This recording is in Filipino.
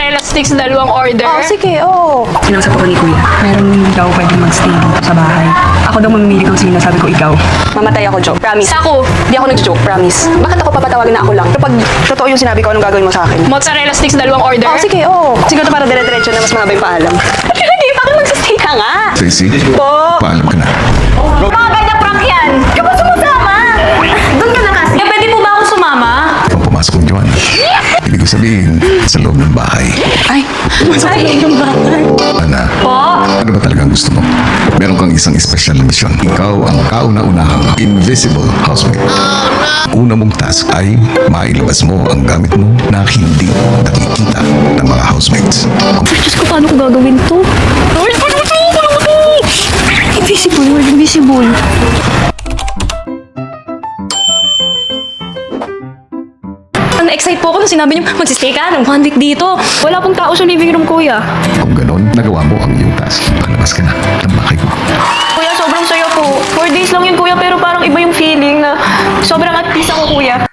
Mozzarella sticks, dalawang order. Oh, sige, oo. Kinausap ako ni Kuya. Meron daw pwedeng mag-stay dito sa bahay. Ako daw mamimili kung sino, sabi ko ikaw. Mamatay ako, joke. Promise. Saku, Di ako nag-joke, promise. Bakit ako papatawagin na ako lang? Kapag totoo yung sinabi ko, anong gagawin mo sa akin? mozzarella sticks, dalawang order. Oh, sige, oo. Siguro para dire-diretso na mas mahaba yung paalam. Hindi, bakit magsistay ka nga? Tracy, Po. paalam ka na. Mga ganyang prank yan. Kapag sumasama. Doon ka na kasi. Pwede po ba ako sumama? Pag pumasok ng Joanna, ibig ko sabihin, sa loob ng bahay. Ay, sorry. Ana, ano ba talagang gusto mo? Meron kang isang special na mission. Ikaw ang kauna-unahang invisible housemate. Una mong task ay mailabas mo ang gamit mo na hindi nakikita ng mga housemates. Diyos ko, paano ko gagawin to? Invisible, word invisible. Na-excite po ako nung sinabi niyo, magsistay ka ng 1 week dito. Wala pong tao sa living room, kuya. Kung ganon, nagawa mo ang iyong task. Palabas ka na ng bahay mo. Kuya, sobrang saya po. 4 days lang yun, kuya, pero parang iba yung feeling na sobrang at peace ako, kuya.